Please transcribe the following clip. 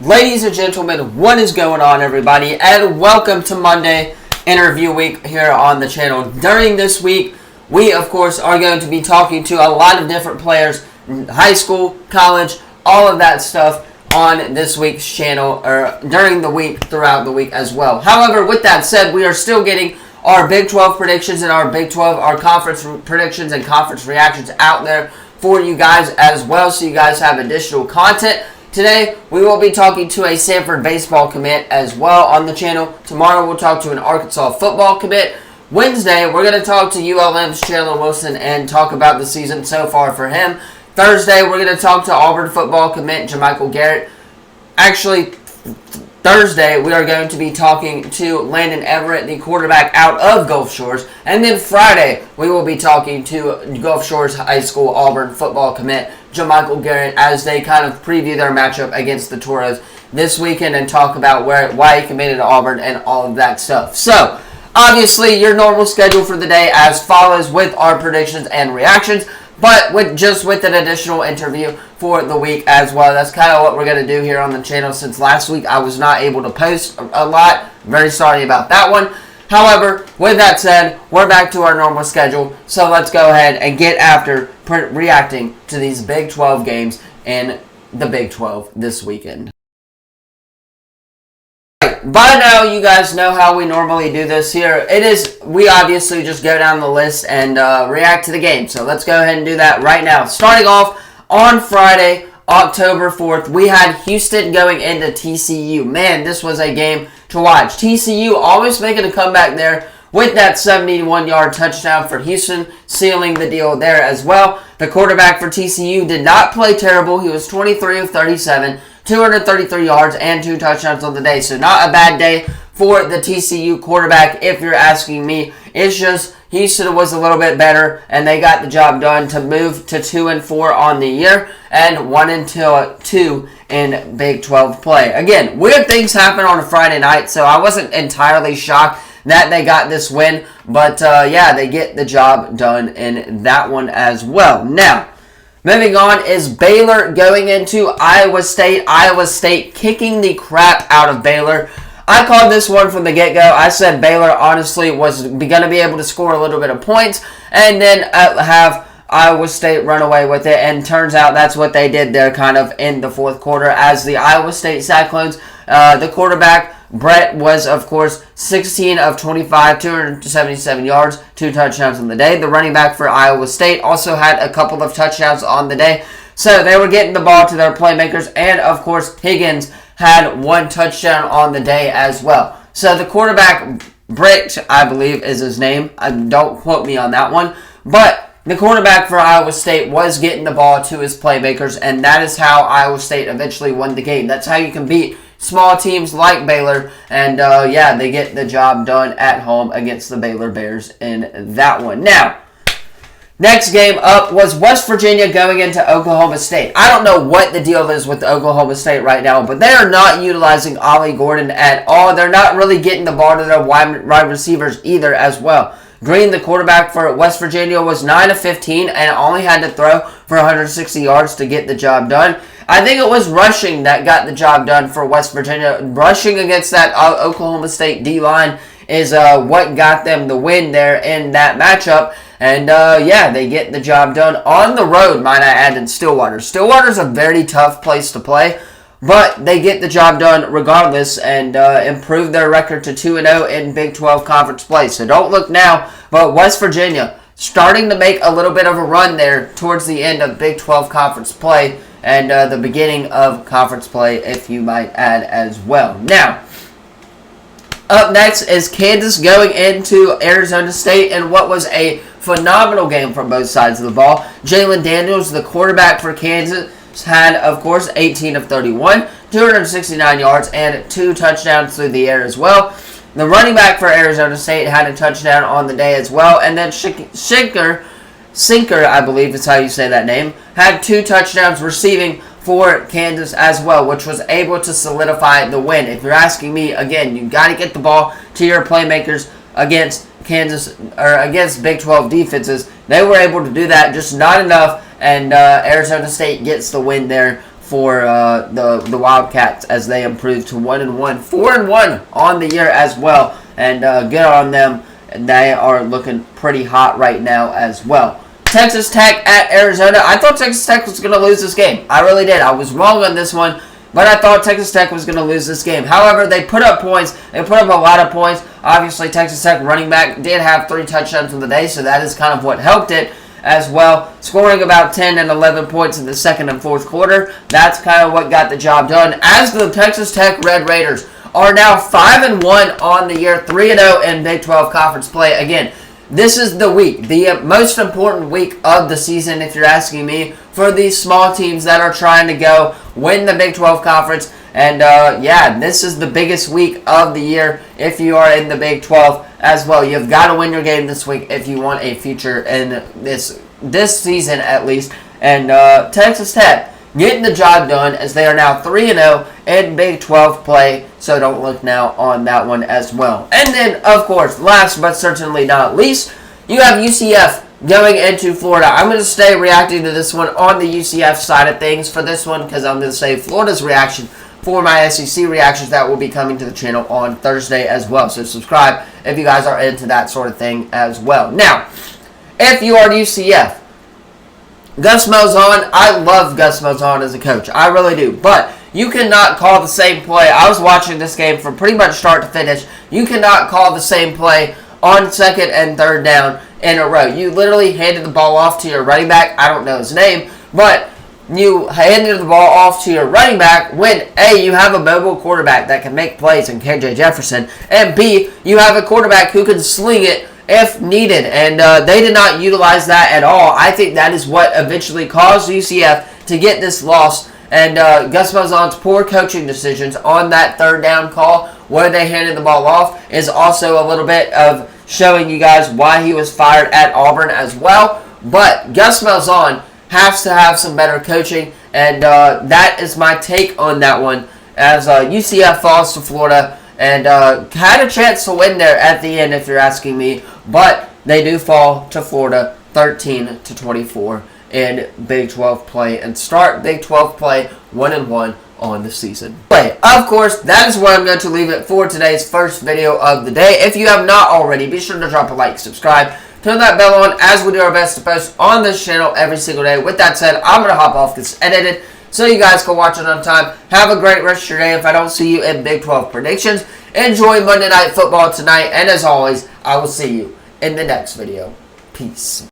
Ladies and gentlemen, what is going on, everybody? And welcome to Monday Interview Week here on the channel. During this week, we, of course, are going to be talking to a lot of different players, high school, college, all of that stuff on this week's channel, or during the week, throughout the week as well. However, with that said, we are still getting our Big 12 predictions and our conference predictions and conference reactions out there for you guys as well, so you guys have additional content. Today, we will be talking to a Sanford baseball commit as well on the channel. Tomorrow, we'll talk to an Arkansas football commit. Wednesday, we're going to talk to ULM's Chandler Wilson and talk about the season so far for him. Thursday, we're going to talk to Auburn football commit Jamichael Garrett. Actually, Thursday, we are going to be talking to Landon Everett, the quarterback out of Gulf Shores. And then Friday, we will be talking to Gulf Shores High School Auburn football commit Jamichael Garrett as they kind of preview their matchup against the Toros this weekend and talk about why he committed to Auburn and all of that stuff. So, obviously, your normal schedule for the day as follows with our predictions and reactions, but with an additional interview for the week as well. That's kind of what we're going to do here on the channel, since last week I was not able to post a lot. Very sorry about that one. However, with that said, we're back to our normal schedule, so let's go ahead and get after reacting to these Big 12 games in the Big 12 this weekend. By now, you guys know how we normally do this here. We obviously just go down the list and react to the game. So let's go ahead and do that right now. Starting off on Friday, October 4th, we had Houston going into TCU. Man, this was a game to watch. TCU almost making a comeback there with that 71-yard touchdown for Houston, sealing the deal there as well. The quarterback for TCU did not play terrible. He was 23 of 37, 233 yards, and 2 touchdowns on the day. So not a bad day for the TCU quarterback, if you're asking me. It's just Houston was a little bit better, and they got the job done to move to 2-4 on the year and 1-2 in Big 12 play. Again, weird things happen on a Friday night, so I wasn't entirely shocked that they got this win. But, yeah, they get the job done in that one as well. Now, moving on is Baylor going into Iowa State. Iowa State kicking the crap out of Baylor. I called this one from the get-go. I said Baylor, honestly, was going to be able to score a little bit of points and then have Iowa State run away with it. And turns out that's what they did there kind of in the fourth quarter as the Iowa State Cyclones, the quarterback, Brett, was, of course, 16 of 25, 277 yards, 2 touchdowns on the day. The running back for Iowa State also had a couple of touchdowns on the day. So they were getting the ball to their playmakers. And, of course, Higgins had 1 touchdown on the day as well. So the quarterback, Brett, I believe is his name. Don't quote me on that one. But the quarterback for Iowa State was getting the ball to his playmakers. And that is how Iowa State eventually won the game. That's how you can beat small teams like Baylor, and yeah, they get the job done at home against the Baylor Bears in that one. Now, next game up was West Virginia going into Oklahoma State. I don't know what the deal is with Oklahoma State right now, but they are not utilizing Ollie Gordon at all. They're not really getting the ball to their wide receivers either as well. Green, the quarterback for West Virginia, was 9 of 15 and only had to throw for 160 yards to get the job done. I think it was rushing that got the job done for West Virginia. Rushing against that Oklahoma State D-line is what got them the win there in that matchup. And, yeah, they get the job done on the road, might I add, in Stillwater. Stillwater's a very tough place to play, but they get the job done regardless and improve their record to 2-0 in Big 12 conference play. So don't look now, but West Virginia starting to make a little bit of a run there towards the end of Big 12 conference play and the beginning of conference play, if you might add as well. Now, up next is Kansas going into Arizona State in what was a phenomenal game from both sides of the ball. Jalen Daniels, the quarterback for Kansas, had, of course, 18 of 31, 269 yards, and 2 touchdowns through the air as well. The running back for Arizona State had a touchdown on the day as well, and then Sinker, I believe is how you say that name, had 2 touchdowns receiving for Kansas as well, which was able to solidify the win. If you're asking me, again, you got to get the ball to your playmakers against Kansas or against Big 12 defenses. They were able to do that, just not enough, and Arizona State gets the win there for the Wildcats as they improved to 1-1, 4-1 on the year as well, and good on them. And they are looking pretty hot right now as well. Texas Tech at Arizona. I thought Texas Tech was going to lose this game. I really did. I was wrong on this one, but I thought Texas Tech was going to lose this game. However, they put up points. They put up a lot of points. Obviously, Texas Tech running back did have 3 touchdowns in the day, so that is kind of what helped it as well. Scoring about 10 and 11 points in the second and fourth quarter. That's kind of what got the job done. As the Texas Tech Red Raiders are now 5-1 on the year, 3-0 in Big 12 conference play. Again, this is the week, the most important week of the season, if you're asking me, for these small teams that are trying to go win the Big 12 conference. And yeah, this is the biggest week of the year if you are in the Big 12 as well. You've got to win your game this week if you want a future in this season at least. And Texas Tech getting the job done as they are now 3-0 in Big 12 play. So don't look now on that one as well. And then, of course, last but certainly not least, you have UCF going into Florida. I'm going to stay reacting to this one on the UCF side of things for this one because I'm going to save Florida's reaction for my SEC reactions that will be coming to the channel on Thursday as well. So subscribe if you guys are into that sort of thing as well. Now, if you are UCF, Gus Malzahn, I love Gus Malzahn as a coach. I really do. But you cannot call the same play. I was watching this game from pretty much start to finish. You cannot call the same play on second and third down in a row. You literally handed the ball off to your running back. I don't know his name, but you handed the ball off to your running back when, A, you have a mobile quarterback that can make plays in KJ Jefferson, and B, you have a quarterback who can sling it if needed, and they did not utilize that at all. I think that is what eventually caused UCF to get this loss, and Gus Malzahn's poor coaching decisions on that third down call where they handed the ball off is also a little bit of showing you guys why he was fired at Auburn as well. But Gus Malzahn has to have some better coaching, and that is my take on that one as UCF falls to Florida and had a chance to win there at the end if you're asking me, but they do fall to Florida 13-24 in Big 12 play and start Big 12 play 1-1 on the season. But of course, that is where I'm going to leave it for today's first video of the day. If you have not already, be sure to drop a like, subscribe, turn that bell on as we do our best to post on this channel every single day. With that said, I'm going to hop off this edited so you guys can watch it on time. Have a great rest of your day. If I don't see you in Big 12 predictions, enjoy Monday Night Football tonight. And as always, I will see you in the next video. Peace.